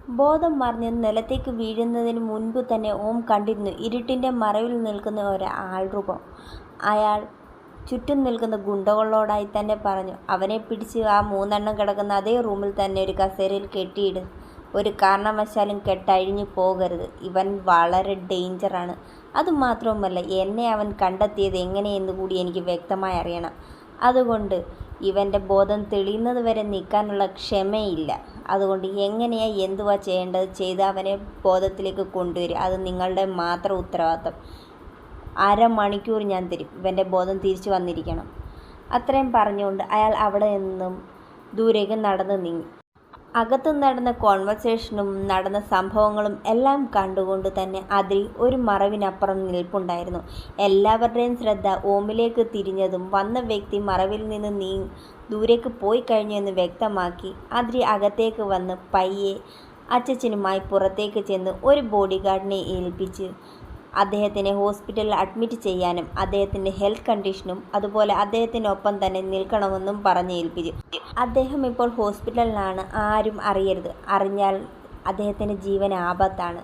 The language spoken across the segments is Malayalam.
ബോധം മറിഞ്ഞ് നിലത്തേക്ക് വീഴുന്നതിന് മുൻപ് തന്നെ ഓം കണ്ടിരുന്നു ഇരുട്ടിൻ്റെ മറവിൽ നിൽക്കുന്ന ഒരു ആൾരൂപം. അയാൾ ചുറ്റും നിൽക്കുന്ന ഗുണ്ടകളോടായി തന്നെ പറഞ്ഞു, അവനെ പിടിച്ച് ആ 3 കിടക്കുന്ന അതേ റൂമിൽ തന്നെ ഒരു കസേരയിൽ കെട്ടിയിട്. ഒരു കാരണവശാലും കെട്ടഴിഞ്ഞു പോകരുത്. ഇവൻ വളരെ ഡേഞ്ചറാണ്. അതുമാത്രവുമല്ല, എന്നെ അവൻ കണ്ടെത്തിയത് എങ്ങനെയെന്ന് കൂടി എനിക്ക് വ്യക്തമായി അറിയണം. അതുകൊണ്ട് ഇവൻ്റെ ബോധം തെളിയുന്നത് വരെ നിൽക്കാനുള്ള ക്ഷമയില്ല. അതുകൊണ്ട് എങ്ങനെയാ എന്തുവാ ചെയ്യേണ്ടത് ചെയ്ത് അവനെ ബോധത്തിലേക്ക് കൊണ്ടുവരിക. അത് നിങ്ങളുടെ മാത്രം ഉത്തരവാദിത്തം. 1/2 മണിക്കൂർ ഞാൻ തരും. ഇവൻ്റെ ബോധം തിരിച്ചു വന്നിരിക്കണം. അത്രയും പറഞ്ഞുകൊണ്ട് അയാൾ അവിടെ നിന്നും ദൂരേക്ക് നടന്നു നീങ്ങി. അകത്ത് നടന്ന കോൺവെർസേഷനും നടന്ന സംഭവങ്ങളും എല്ലാം കണ്ടുകൊണ്ട് തന്നെ അതിൽ ഒരു മറവിനപ്പുറം നിൽപ്പുണ്ടായിരുന്നു. എല്ലാവരുടെയും ശ്രദ്ധ ഓമിലേക്ക് തിരിഞ്ഞതും വന്ന വ്യക്തി മറവിൽ നിന്ന് ദൂരേക്ക് പോയി കഴിഞ്ഞു എന്ന് വ്യക്തമാക്കി അതിരി അകത്തേക്ക് വന്ന് പയ്യെ അച്ചച്ചനുമായി പുറത്തേക്ക് ചെന്ന് ഒരു ബോഡി ഗാർഡിനെ ഏൽപ്പിച്ച് അദ്ദേഹത്തിനെ ഹോസ്പിറ്റലിൽ അഡ്മിറ്റ് ചെയ്യാനും അദ്ദേഹത്തിൻ്റെ ഹെൽത്ത് കണ്ടീഷനും അതുപോലെ അദ്ദേഹത്തിനൊപ്പം തന്നെ നിൽക്കണമെന്നും പറഞ്ഞ് ഏൽപ്പിച്ചു. അദ്ദേഹം ഇപ്പോൾ ഹോസ്പിറ്റലിലാണ്, ആരും അറിയരുത്. അറിഞ്ഞാൽ അദ്ദേഹത്തിൻ്റെ ജീവൻ ആപത്താണ്.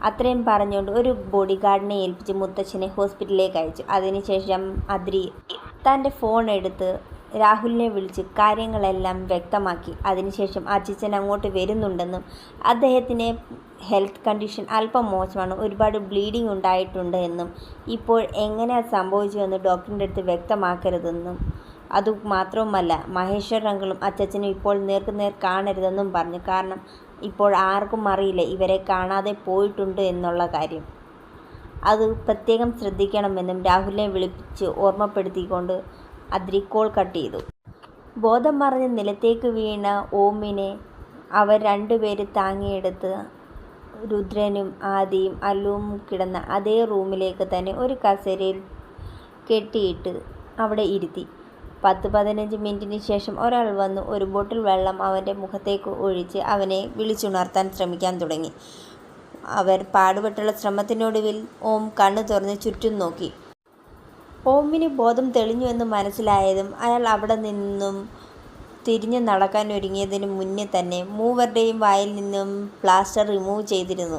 അത്രയും പറഞ്ഞുകൊണ്ട് ഒരു ബോഡി ഗാർഡിനെ ഏൽപ്പിച്ച് മുത്തച്ഛനെ ഹോസ്പിറ്റലിലേക്ക് അയച്ചു. അതിനുശേഷം അതിരി തൻ്റെ ഫോൺ എടുത്ത് രാഹുലിനെ വിളിച്ച് കാര്യങ്ങളെല്ലാം വ്യക്തമാക്കി. അതിനുശേഷം അച്ഛൻ അങ്ങോട്ട് വരുന്നുണ്ടെന്നും അദ്ദേഹത്തിന് ഹെൽത്ത് കണ്ടീഷൻ അല്പം മോശമാണ്, ഒരുപാട് ബ്ലീഡിങ് ഉണ്ടായിട്ടുണ്ട് എന്നും ഇപ്പോൾ എങ്ങനെ സംഭവിച്ചുവെന്ന് ഡോക്ടറിൻ്റെ അടുത്ത് വ്യക്തമാക്കരുതെന്നും അതുമാത്രവുമല്ല മഹേശ്വർ അങ്കിളും അച്ഛനും ഇപ്പോൾ നേർക്കുനേർ കാണരുതെന്നും പറഞ്ഞു. കാരണം ഇപ്പോൾ ആർക്കും അറിയില്ല ഇവരെ കാണാതെ പോയിട്ടുണ്ട് എന്നുള്ള കാര്യം. അത് പ്രത്യേകം ശ്രദ്ധിക്കണമെന്നും രാഹുലിനെ വിളിപ്പിച്ച് ഓർമ്മപ്പെടുത്തിക്കൊണ്ട് അതിരി കോൾ കട്ട് ചെയ്തു. ബോധം മറിഞ്ഞ് നിലത്തേക്ക് വീണ ഓമിനെ അവർ 2 പേര് താങ്ങിയെടുത്ത് രുദ്രനും ആദിയും അല്ലുവും കിടന്ന അതേ റൂമിലേക്ക് തന്നെ ഒരു കസേരയിൽ കെട്ടിയിട്ട് അവിടെ ഇരുത്തി. 10-15 മിനിറ്റിന് ശേഷം ഒരാൾ വന്ന് ഒരു ബോട്ടിൽ വെള്ളം അവൻ്റെ മുഖത്തേക്ക് ഒഴിച്ച് അവനെ വിളിച്ചുണർത്താൻ ശ്രമിക്കാൻ തുടങ്ങി. അവർ പാടുപെട്ടുള്ള ശ്രമത്തിനൊടുവിൽ ഓം കണ്ണു തുറന്ന് ചുറ്റും നോക്കി. ഓമിന് ബോധം തെളിഞ്ഞു എന്ന് മനസ്സിലായതും അയാൾ അവിടെ നിന്നും തിരിഞ്ഞു നടക്കാൻ ഒരുങ്ങിയതിന് മുന്നേ തന്നെ മൂവരുടെയും വായിൽ നിന്നും പ്ലാസ്റ്റർ റിമൂവ് ചെയ്തിരുന്നു.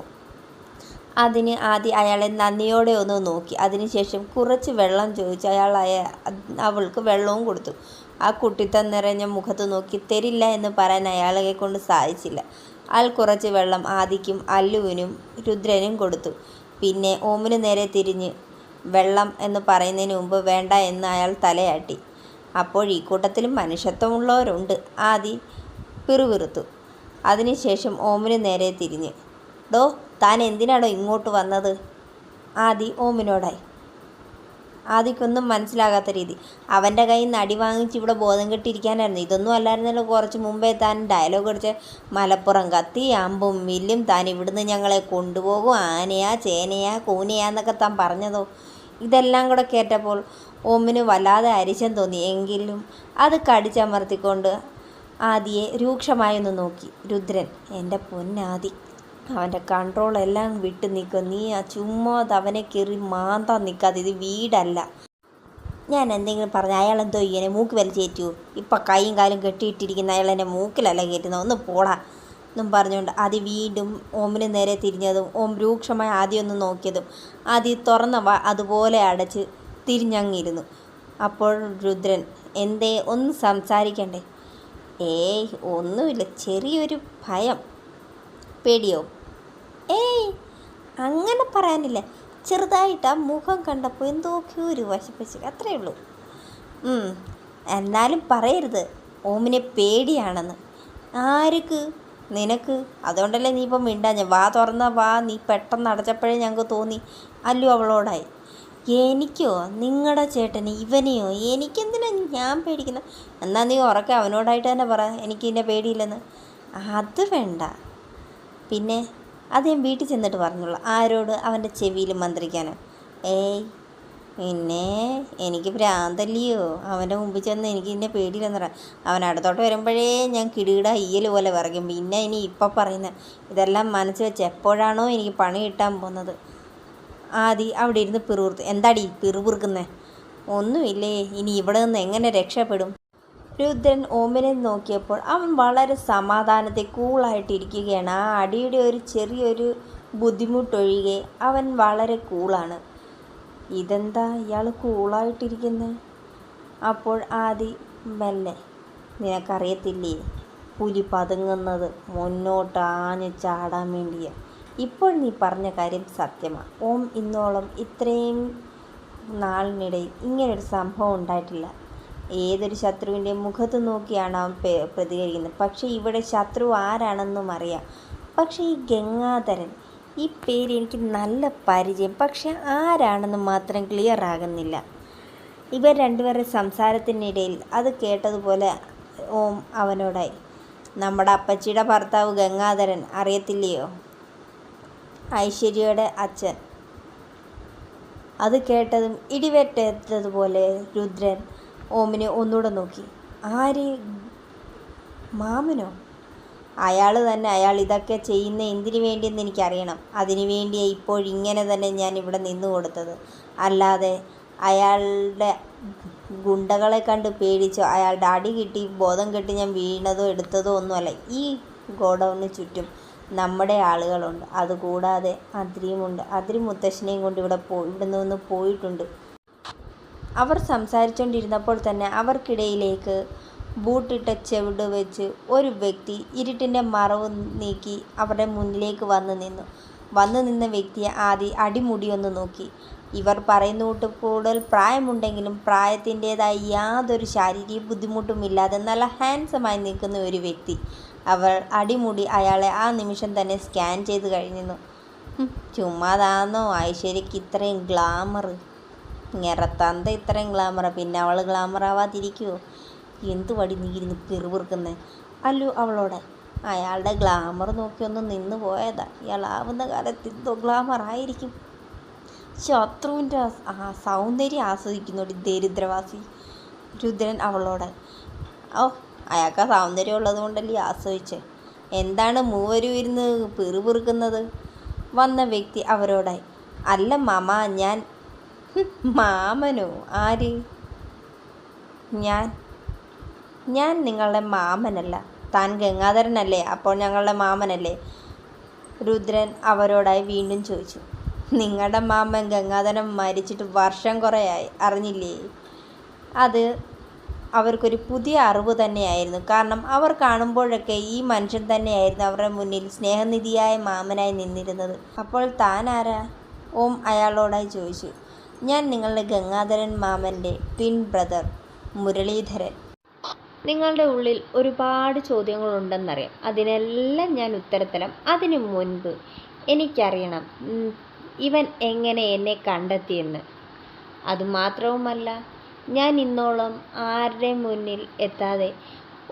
അതിന് ആദ്യം അയാളെ നന്ദിയോടെ ഒന്ന് നോക്കി. അതിനുശേഷം കുറച്ച് വെള്ളം ചോദിച്ച് അയാൾ അവൾക്ക് വെള്ളവും കൊടുത്തു. ആ കുട്ടിത്തം നിറഞ്ഞ മുഖത്ത് നോക്കി തരില്ല എന്ന് പറയാൻ അയാളെ കൊണ്ട് സാധിച്ചില്ല. അയാൾ കുറച്ച് വെള്ളം ആദിക്കും അല്ലുവിനും രുദ്രനും കൊടുത്തു. പിന്നെ ഓമിന് നേരെ തിരിഞ്ഞ് വെള്ളം എന്ന് പറയുന്നതിന് മുമ്പ് വേണ്ട എന്ന് അയാൾ തലയാട്ടി. അപ്പോൾ ഈ കൂട്ടത്തിലും മനുഷ്യത്വമുള്ളവരുണ്ട്. ആദി പിറുപിറുത്തു. അതിനുശേഷം ഓമിന് നേരെ തിരിഞ്ഞ്, ഡോ താൻ എന്തിനാണോ ഇങ്ങോട്ട് വന്നത്? ആദി ഓമിനോടായി. ആദിക്കൊന്നും മനസ്സിലാകാത്ത രീതി. അവൻ്റെ കയ്യിൽ നിന്ന് അടി വാങ്ങിച്ച് ഇവിടെ ബോധം കെട്ടിയിരിക്കാനായിരുന്നു. ഇതൊന്നും അല്ലായിരുന്നല്ലോ കുറച്ച് മുമ്പേ താൻ ഡയലോഗ് അടിച്ച മലപ്പുറം കത്തി അമ്പും വില്ലും താൻ ഇവിടുന്ന് ഞങ്ങളെ കൊണ്ടുപോകും, ആനയാ ചേനയാ കൂനയാന്നൊക്കെ താൻ പറഞ്ഞതോ. ഇതെല്ലാം കൂടെ കേട്ടപ്പോൾ ഓമിന് വല്ലാതെ അരിശം തോന്നി. എങ്കിലും അത് കടിച്ചമർത്തിക്കൊണ്ട് ആദിയെ രൂക്ഷമായൊന്ന് നോക്കി. രുദ്രൻ, എൻ്റെ പൊന്നാദി, അവൻ്റെ കൺട്രോളെല്ലാം വിട്ട് നിൽക്കും. നീ ചുമ്മാ അവനെ കയറി മാന്താൻ നിൽക്കാതെ, ഇത് വീടല്ല. ഞാൻ എന്തെങ്കിലും പറഞ്ഞ അയാളെന്തോ ഇങ്ങനെ മൂക്ക് വലിച്ചേറ്റു. ഇപ്പം കൈയും കാലും കെട്ടിയിട്ടിരിക്കുന്ന അയാൾ എൻ്റെ മൂക്കിലല്ല കയറ്റുന്നത്, ഒന്ന് പോടാ എന്നും പറഞ്ഞുകൊണ്ട് ആദ്യം വീണ്ടും ഓമിന് നേരെ തിരിഞ്ഞതും ഓം രൂക്ഷമായി ആദ്യം ഒന്ന് നോക്കിയതും ആദ്യം തുറന്ന അതുപോലെ അടച്ച് തിരിഞ്ഞങ്ങിരുന്നു. അപ്പോൾ രുദ്രൻ, എന്തേ ഒന്ന് സംസാരിക്കണ്ടേ? ഏയ് ഒന്നുമില്ല, ചെറിയൊരു ഭയം. പേടിയോ? ഏയ് അങ്ങനെ പറയാനില്ല, ചെറുതായിട്ട് ആ മുഖം കണ്ടപ്പോൾ എന്തൊക്കെയോ ഒരു വശപ്പശ, അത്രയേ ഉള്ളൂ. എന്നാലും പറയരുത് ഓമിനെ പേടിയാണെന്ന്. ആർക്ക്? നിനക്ക്. അതുകൊണ്ടല്ലേ നീ ഇപ്പം മിണ്ടാഞ്ഞ. വാ തുറന്ന വാ നീ പെട്ടെന്ന് അടച്ചപ്പോഴേ ഞങ്ങൾക്ക് തോന്നി. അല്ലു അവളോടായി. എനിക്കോ? നിങ്ങളുടെ ചേട്ടന് ഇവനെയോ? എനിക്കെന്തിനാ ഞാൻ പേടിക്കുന്നത്? എന്നാൽ നീ ഉറക്കെ അവനോടായിട്ട് തന്നെ പറ എനിക്കിന്നെ പേടിയില്ലെന്ന്. അത് വേണ്ട. പിന്നെ അത് ഞാൻ വീട്ടിൽ ചെന്നിട്ട് പറഞ്ഞോളൂ. ആരോട്? അവൻ്റെ ചെവിയിൽ മന്ത്രിക്കാനോ? ഏയ് പിന്നെ എനിക്ക് ഭ്രാന്തല്ലയോ? അവൻ്റെ മുമ്പിൽ ചെന്ന് എനിക്ക് ഇന്നെ പേടിയില്ലെന്ന് പറയാം. അവൻ അടുത്തോട്ട് വരുമ്പോഴേ ഞാൻ കിടുകിട ഈയൽ പോലെ വിറയ്ക്കും. പിന്നെ ഇനി ഇപ്പം പറയുന്നത് ഇതെല്ലാം മനസ്സ് വെച്ച് എപ്പോഴാണോ എനിക്ക് പണി കിട്ടാൻ പോകുന്നത്. ആദി അവിടെ ഇരുന്ന് പിറുപിറുത്ത്. എന്താടി പിറുപിറുക്കുന്നേ? ഒന്നുമില്ലേ, ഇനി ഇവിടെ നിന്ന് എങ്ങനെ രക്ഷപ്പെടും? രുദ്രൻ ഓമിനെ നോക്കിയപ്പോൾ അവൻ വളരെ സമാധാനത്തെ കൂളായിട്ടിരിക്കുകയാണ്. ആ അടിയുടെ ഒരു ചെറിയൊരു ബുദ്ധിമുട്ടൊഴികെ അവൻ വളരെ കൂളാണ്. ഇതെന്താ ഇയാൾ കൂളായിട്ടിരിക്കുന്നത്? അപ്പോൾ ആദി മെല്ലെ, നിനക്കറിയത്തില്ലേ, പുലി പതുങ്ങുന്നത് മുന്നോട്ട് ആഞ്ഞു ചാടാൻ വേണ്ടിയാ. ഇപ്പോൾ നീ പറഞ്ഞ കാര്യം സത്യമാണ്. ഓം ഇന്നോളം ഇത്രയും നാളിനിടയിൽ ഇങ്ങനൊരു സംഭവം ഉണ്ടായിട്ടില്ല. ഏതൊരു ശത്രുവിൻ്റെ മുഖത്ത് നോക്കിയാണ് അവൻ പ്രതികരിക്കുന്നത്. പക്ഷേ ഇവിടെ ശത്രു ആരാണെന്നും അറിയാം. പക്ഷേ ഈ ഗംഗാധരൻ, ഈ പേര് എനിക്ക് നല്ല പരിചയം, പക്ഷെ ആരാണെന്ന് മാത്രം ക്ലിയർ ആകുന്നില്ല. ഇവർ രണ്ടുപേരുടെ സംസാരത്തിനിടയിൽ അത് കേട്ടതുപോലെ ഓം അവനോടായി, നമ്മുടെ അപ്പച്ചിയുടെ ഭർത്താവ് ഗംഗാധരൻ അറിയത്തില്ലയോ, ഐശ്വര്യയുടെ അച്ഛൻ. അത് കേട്ടതും ഇടിവെട്ടേറ്റതുപോലെ രുദ്രൻ ഓമിനെ ഒന്നുകൂടെ നോക്കി. ആര്? മാമനോ? അയാൾ തന്നെ. അയാൾ ഇതൊക്കെ ചെയ്യുന്ന എന്തിനു വേണ്ടിയെന്ന് എനിക്കറിയണം. അതിനു വേണ്ടിയാണ് ഇപ്പോഴിങ്ങനെ തന്നെ ഞാൻ ഇവിടെ നിന്നു കൊടുത്തത്. അല്ലാതെ അയാളുടെ ഗുണ്ടകളെ കണ്ട് പേടിച്ചോ അയാളുടെ അടി കിട്ടി ബോധം കെട്ടി ഞാൻ വീണതോ എടുത്തതോ ഒന്നുമല്ല. ഈ ഗോഡൗണിന് ചുറ്റും നമ്മുടെ ആളുകളുണ്ട്. അതുകൂടാതെ അതിരിയുമുണ്ട്. അതിരി മുത്തശ്ശനെയും കൊണ്ട് ഇവിടെ നിന്ന് പോയിട്ടുണ്ട്. അവർ സംസാരിച്ചുകൊണ്ടിരുന്നപ്പോൾ തന്നെ അവർക്കിടയിലേക്ക് ബൂട്ടിട്ട ചെവിട് വെച്ച് ഒരു വ്യക്തി ഇരുട്ടിൻ്റെ മറവ് നീക്കി അവരുടെ മുന്നിലേക്ക് വന്നു നിന്ന വ്യക്തിയെ ആദ്യം അടിമുടിയൊന്ന് നോക്കി. ഇവർ പറയുന്ന കൂട്ട് കൂടുതൽ പ്രായമുണ്ടെങ്കിലും പ്രായത്തിൻ്റേതായ യാതൊരു ശാരീരിക ബുദ്ധിമുട്ടുമില്ലാതെ നല്ല ഹാൻഡ്സമായി നിൽക്കുന്ന ഒരു വ്യക്തി. അവർ അടിമുടി അയാളെ ആ നിമിഷം തന്നെ സ്കാൻ ചെയ്ത് കഴിഞ്ഞിരുന്നു. ചുമ്മാതാന്നോ ഐശ്വര്യക്ക് ഇത്രയും ഗ്ലാമർ? നിറത്തന്ത ഇത്രയും ഗ്ലാമറ, പിന്നെ അവൾ ഗ്ലാമറാവാതിരിക്കുമോ? എന്തു വടി നീ ഇരുന്ന് പിറുപിറുക്കുന്നത്? അല്ലു അവളോടെ. അയാളുടെ ഗ്ലാമർ നോക്കി ഒന്ന് നിന്ന് പോയതാ. ഇയാളാവുന്ന കാലത്ത് എന്തോ ഗ്ലാമറായിരിക്കും. ശത്രുവിൻ്റെ സൗന്ദര്യം ആസ്വദിക്കുന്നോടി ദരിദ്രവാസി. രുദ്രൻ അവളോട്. ഓ, അയാൾക്ക് ആ സൗന്ദര്യം ഉള്ളത് കൊണ്ടല്ലേ ആസ്വദിച്ചേ. എന്താണ് മൂവരും ഇരുന്ന് പിറുപിറുക്കുന്നത്? വന്ന വ്യക്തി അവരോടായി. അല്ല മാമ, ഞാൻ. മാമനോ? ആര്? ഞാൻ നിങ്ങളുടെ മാമനല്ല. താൻ ഗംഗാധരനല്ലേ? അപ്പോൾ ഞങ്ങളുടെ മാമനല്ലേ? രുദ്രൻ അവരോടായി വീണ്ടും ചോദിച്ചു. നിങ്ങളുടെ മാമൻ ഗംഗാധരൻ മരിച്ചിട്ട് വർഷം കുറേയായി, അറിഞ്ഞില്ലേ? അത് അവർക്കൊരു പുതിയ അറിവ് തന്നെയായിരുന്നു. കാരണം അവർ കാണുമ്പോഴൊക്കെ ഈ മനുഷ്യൻ തന്നെയായിരുന്നു അവരുടെ മുന്നിൽ സ്നേഹനിധിയായ മാമനായി നിന്നിരുന്നത്. അപ്പോൾ താൻ ആരാ? ഓം അയാളോടായി ചോദിച്ചു. ഞാൻ നിങ്ങളുടെ ഗംഗാധരൻ മാമൻ്റെ ട്വിൻ ബ്രദർ മുരളീധരൻ. നിങ്ങളുടെ ഉള്ളിൽ ഒരുപാട് ചോദ്യങ്ങളുണ്ടെന്നറിയാം. അതിനെല്ലാം ഞാൻ ഉത്തരത്തരാം. അതിനു മുൻപ് എനിക്കറിയണം ഇവൻ എങ്ങനെ എന്നെ കണ്ടെത്തിയെന്ന്. അതുമാത്രവുമല്ല, ഞാൻ ഇന്നോളം ആരുടെ മുന്നിൽ എത്താതെ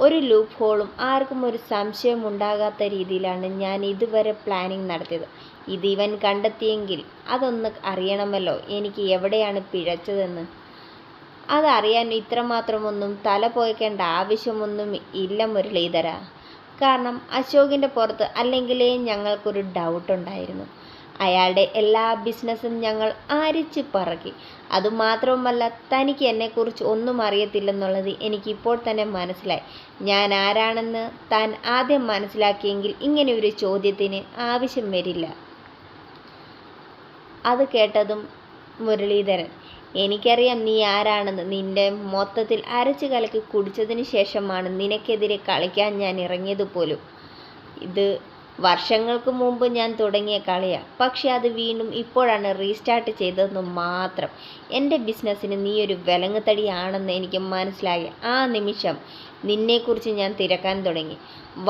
ഒരു ലൂപ്പ് ഹോളും ആർക്കും ഒരു സംശയം ഉണ്ടാകാത്ത രീതിയിലാണ് ഞാൻ ഇതുവരെ പ്ലാനിങ് നടത്തിയത്. ഇത് ഇവൻ കണ്ടെത്തിയെങ്കിൽ അതൊന്ന് അറിയണമല്ലോ എനിക്ക് എവിടെയാണ് പിഴച്ചതെന്ന്. അതറിയാൻ ഇത്രമാത്രമൊന്നും തല പോയിക്കേണ്ട ആവശ്യമൊന്നും ഇല്ല മുരളീധര. കാരണം അശോകിൻ്റെ പുറത്ത് അല്ലെങ്കിലേ ഞങ്ങൾക്കൊരു ഡൗട്ടുണ്ടായിരുന്നു. അയാളുടെ എല്ലാ ബിസിനസ്സും ഞങ്ങൾ അരിച്ച് പറക്കി. അതുമാത്രവുമല്ല, തനിക്ക് എന്നെക്കുറിച്ച് ഒന്നും അറിയത്തില്ലെന്നുള്ളത് എനിക്കിപ്പോൾ തന്നെ മനസ്സിലായി. ഞാൻ ആരാണെന്ന് താൻ ആദ്യം മനസ്സിലാക്കിയെങ്കിൽ ഇങ്ങനെ ഒരു ചോദ്യത്തിന് ആവശ്യം വരില്ല. അത് കേട്ടതും മുരളീധരൻ, എനിക്കറിയാം നീ ആരാണെന്ന്. നിന്റെ മൊത്തത്തിൽ അരച്ച് കലക്കി കുടിച്ചതിന് ശേഷമാണ് നിനക്കെതിരെ കളിക്കാൻ ഞാൻ ഇറങ്ങിയതുപോലും. ഇത് വർഷങ്ങൾക്ക് മുമ്പ് ഞാൻ തുടങ്ങിയ കളിയാണ്. പക്ഷെ അത് വീണ്ടും ഇപ്പോഴാണ് റീസ്റ്റാർട്ട് ചെയ്തതെന്ന് മാത്രം. എൻ്റെ ബിസിനസ്സിന് നീ ഒരു വിലങ്ങുതടിയാണെന്ന് എനിക്ക് മനസ്സിലായി. ആ നിമിഷം നിന്നെക്കുറിച്ച് ഞാൻ തിരക്കാൻ തുടങ്ങി.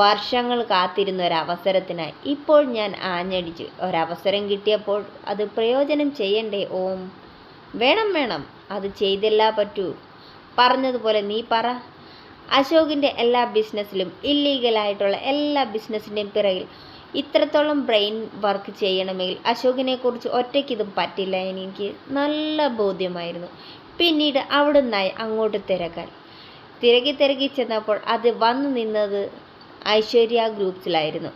വർഷങ്ങൾ കാത്തിരുന്ന ഒരവസരത്തിനായി ഇപ്പോൾ ഞാൻ ആഞ്ഞടിച്ചു. ഒരവസരം കിട്ടിയപ്പോൾ അത് പ്രയോജനം ചെയ്യണ്ടേ ഓം? വേണം. അത് ചെയ്തില്ലാ പറ്റൂ. പറഞ്ഞതുപോലെ നീ പറ. അശോകിൻ്റെ എല്ലാ ബിസിനസ്സിലും ഇല്ലീഗലായിട്ടുള്ള എല്ലാ ബിസിനസ്സിൻ്റെയും പിറകിൽ ഇത്രത്തോളം ബ്രെയിൻ വർക്ക് ചെയ്യണമെങ്കിൽ അശോകിനെക്കുറിച്ച് ഒറ്റയ്ക്കിതും പറ്റില്ല. എനിക്ക് നല്ല ബോധ്യമായിരുന്നു. പിന്നീട് അവിടുന്നായി അങ്ങോട്ട് തിരക്കി ചെന്നപ്പോൾ അത് വന്നു നിന്നത് ഐശ്വര്യ ഗ്രൂപ്പ്സിലായിരുന്നു.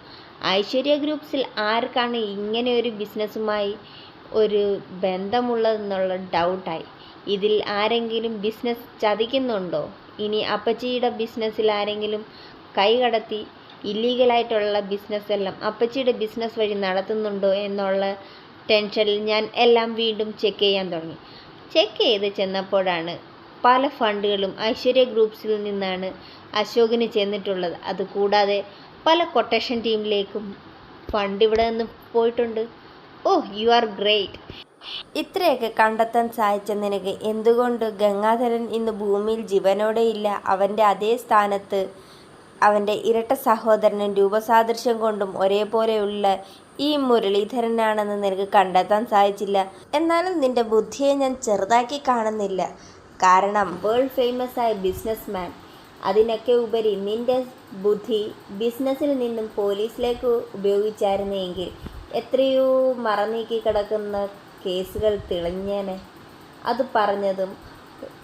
ഐശ്വര്യ ഗ്രൂപ്പ്സിൽ ആർക്കാണ് ഇങ്ങനെ ഒരു ബിസിനസ്സുമായി ഒരു ബന്ധമുള്ളതെന്നുള്ള ഡൗട്ടായി. ഇതിൽ ആരെങ്കിലും ബിസിനസ് ചതിക്കുന്നുണ്ടോ ഇനി അപ്പച്ചിയുടെ ബിസിനസ്സിൽ ആരെങ്കിലും കൈ കടത്തി ഇല്ലീഗലായിട്ടുള്ള ബിസിനസ്സെല്ലാം അപ്പച്ചിയുടെ ബിസിനസ് വഴി നടത്തുന്നുണ്ടോ എന്നുള്ള ടെൻഷനിൽ ഞാൻ എല്ലാം വീണ്ടും ചെക്ക് ചെയ്യാൻ തുടങ്ങി. ചെക്ക് ചെയ്ത് ചെന്നപ്പോഴാണ് പല ഫണ്ടുകളും ഐശ്വര്യ ഗ്രൂപ്പ്സിൽ നിന്നാണ് അശോകിന് ചെന്നിട്ടുള്ളത്. അതുകൂടാതെ പല കൊട്ടേഷൻ ടീമിലേക്കും ഫണ്ട് ഇവിടെ നിന്ന് പോയിട്ടുണ്ട്. ഓഹ്, യു ആർ ഗ്രേറ്റ്. ഇത്രയൊക്കെ കണ്ടെത്താൻ സാധിച്ച നിനക്ക് എന്തുകൊണ്ട് ഗംഗാധരൻ ഇന്ന് ഭൂമിയിൽ ജീവനോടെ ഇല്ല? അവൻ്റെ അതേ സ്ഥാനത്ത് അവൻ്റെ ഇരട്ട സഹോദരനും രൂപസാദൃശ്യം കൊണ്ടും ഒരേപോലെയുള്ള ഈ മുരളീധരനാണെന്ന് നിനക്ക് കണ്ടെത്താൻ സാധിച്ചില്ല. എന്നാലും നിന്റെ ബുദ്ധിയെ ഞാൻ ചെറുതാക്കി കാണുന്നില്ല. കാരണം വേൾഡ് ഫേമസ് ആയ ബിസിനസ് മാൻ. അതിനൊക്കെ ഉപരി നിന്റെ ബുദ്ധി ബിസിനസ്സിൽ നിന്നും പോലീസിലേക്ക് ഉപയോഗിച്ചായിരുന്നെങ്കിൽ എത്രയോ മറനീക്കി കിടക്കുന്ന കേസുകൾ തെളിഞ്ഞേനെ. അത് പറഞ്ഞതും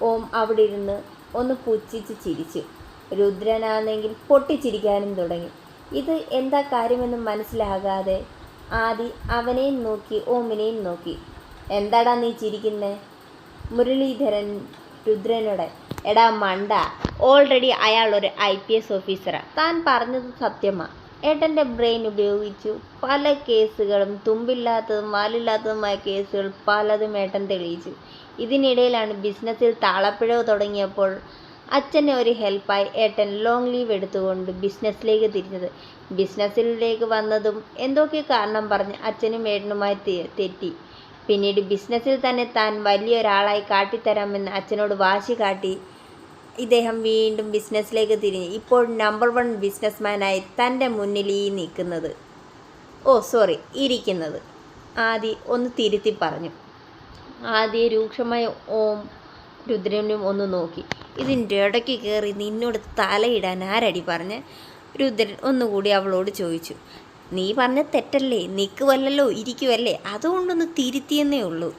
ഓം അവിടെ ഇരുന്ന് ഒന്ന് പുച്ഛിച്ച് ചിരിച്ചു. രുദ്രനാണെങ്കിൽ പൊട്ടിച്ചിരിക്കാനും തുടങ്ങി. ഇത് എന്താ കാര്യമെന്ന് മനസ്സിലാകാതെ ആദി അവനെയും നോക്കി ഓമിനെയും നോക്കി. എന്താടാ നീ ചിരിക്കുന്നേ? മുരളീധരൻ രുദ്രനോട്, എടാ മണ്ട, ഓൾറെഡി അയാൾ ഒരു IPS ഓഫീസറാണ്. താൻ പറഞ്ഞത് സത്യമാണ്. ഏട്ടൻ്റെ ബ്രെയിൻ ഉപയോഗിച്ചു പല കേസുകളും, തുമ്പില്ലാത്തതും വാലില്ലാത്തതുമായ കേസുകൾ പലതും ഏട്ടൻ തെളിയിച്ചു. ഇതിനിടയിലാണ് ബിസിനസ്സിൽ താളപ്പിഴവ് തുടങ്ങിയപ്പോൾ അച്ഛനെ ഒരു ഹെൽപ്പായി ഏട്ടൻ ലോങ് ലീവ് എടുത്തുകൊണ്ട് ബിസിനസ്സിലേക്ക് തിരിഞ്ഞത്. ബിസിനസ്സിലേക്ക് വന്നതും എന്തൊക്കെ കാരണം പറഞ്ഞ് അച്ഛനും ഏട്ടനുമായി തെറ്റി. പിന്നീട് ബിസിനസ്സിൽ തന്നെ താൻ വലിയൊരാളായി കാട്ടിത്തരാമെന്ന് അച്ഛനോട് വാശി കാട്ടി ഇദ്ദേഹം വീണ്ടും ബിസിനസ്സിലേക്ക് തിരിഞ്ഞു. ഇപ്പോൾ നമ്പർ 1 ബിസിനസ്മാനായി തൻ്റെ മുന്നിൽ നിൽക്കുന്നത്, ഇരിക്കുന്നത്. ആദി ഒന്ന് തിരുത്തി പറഞ്ഞു. ആദ്യം രൂക്ഷമായ ഓം രുദ്രനും ഒന്ന് നോക്കി. ഇതിൻ്റെ ഇടയ്ക്ക് കയറി നിന്നോട് തലയിടാൻ ആരടി പറഞ്ഞ്? രുദ്രൻ ഒന്നുകൂടി അവളോട് ചോദിച്ചു. നീ പറഞ്ഞ തെറ്റല്ലേ, നിൽക്കുവല്ലോ ഇരിക്കുവല്ലേ, അതുകൊണ്ടൊന്ന് തിരുത്തിയെന്നേ ഉള്ളൂ.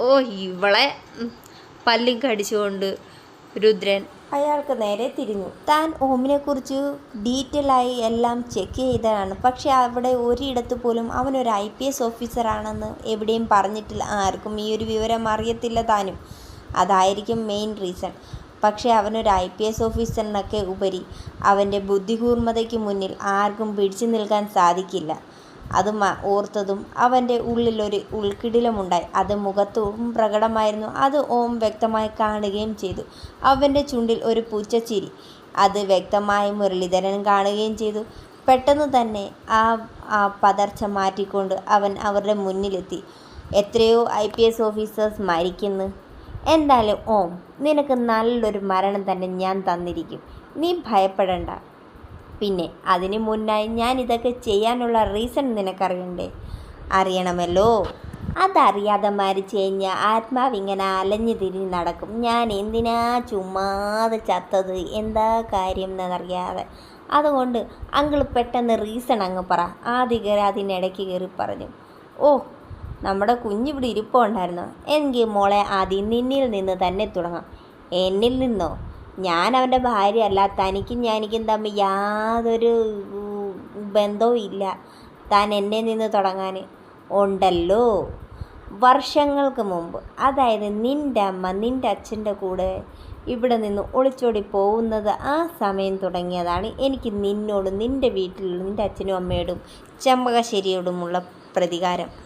ഓ, ഇവളെ പല്ലും കടിച്ചുകൊണ്ട് രുദ്രൻ അയാൾക്ക് നേരെ തിരിഞ്ഞു. താൻ ഓമിനെക്കുറിച്ച് ഡീറ്റെയിലായി എല്ലാം ചെക്ക് ചെയ്തതാണ്. പക്ഷെ അവിടെ ഒരിടത്ത് പോലും അവനൊരു IPS ഓഫീസറാണെന്ന് എവിടെയും പറഞ്ഞിട്ടില്ല. ആർക്കും ഈ ഒരു വിവരം അറിയത്തില്ല താനും. അതായിരിക്കും മെയിൻ റീസൺ. പക്ഷേ അവനൊരു IPS ഓഫീസറിനൊക്കെ ഉപരി അവൻ്റെ ബുദ്ധികൂർമ്മതയ്ക്ക് മുന്നിൽ ആർക്കും പിടിച്ചു നിൽക്കാൻ സാധിക്കില്ല. അത് ഓർത്തതും അവൻ്റെ ഉള്ളിലൊരു ഉൾക്കിടിലമുണ്ടായി. അത് മുഖത്തും പ്രകടമായിരുന്നു. അത് ഓം വ്യക്തമായി കാണുകയും ചെയ്തു. അവൻ്റെ ചുണ്ടിൽ ഒരു പുച്ഛച്ചിരി. അത് വ്യക്തമായി മുരളീധരൻ കാണുകയും ചെയ്തു. പെട്ടെന്ന് തന്നെ ആ പതർച്ച മാറ്റിക്കൊണ്ട് അവൻ അവരുടെ മുന്നിലെത്തി. എത്രയോ IPS ഓഫീസേഴ്സ് മരിക്കുന്നു. എന്തായാലും ഓം, നിനക്ക് നല്ലൊരു മരണം തന്നെ ഞാൻ തന്നിരിക്കും. നീ ഭയപ്പെടണ്ട. പിന്നെ അതിനു മുന്നായി ഞാൻ ഇതൊക്കെ ചെയ്യാനുള്ള റീസൺ നിനക്കറിയണ്ടേ? അറിയണമല്ലോ. അതറിയാതെ മരിച്ചു കഴിഞ്ഞാൽ ആത്മാവിങ്ങനെ അലഞ്ഞു തിരിഞ്ഞ് നടക്കും. ഞാൻ എന്തിനാ ചുമ്മാതെ ചത്തത്, എന്താ കാര്യം എന്നറിയാതെ. അതുകൊണ്ട് അങ്കിൾ പെട്ടെന്ന് റീസൺ അങ്ങ് പറ. ആദ്യം അതിനിടയ്ക്ക് കയറി പറഞ്ഞു. ഓ, നമ്മുടെ കുഞ്ഞിവിടെ ഇരിപ്പുണ്ടായിരുന്നു. എങ്കിൽ മോളെ ആദ്യം നിന്നിൽ നിന്ന് തന്നെ തുടങ്ങാം. എന്നിൽ നിന്നോ? ഞാൻ അവൻ്റെ ഭാര്യ അല്ല. തനിക്കും ഞാനിക്കും തമ്മിൽ യാതൊരു ബന്ധവും ഇല്ല. താൻ എന്നെ നിന്ന് തുടങ്ങാൻ ഉണ്ടല്ലോ. വർഷങ്ങൾക്ക് മുമ്പ്, അതായത് നിൻ്റെ അമ്മ നിൻ്റെ അച്ഛൻ്റെ കൂടെ ഇവിടെ നിന്ന് ഒളിച്ചോടി പോകുന്നത് ആ സമയം തുടങ്ങിയതാണ് എനിക്ക് നിന്നോടും നിൻ്റെ വീട്ടിലുള്ള നിൻ്റെ അച്ഛനും അമ്മയോടും ചെമ്പകശ്ശേരിയോടുമുള്ള പ്രതികാരം.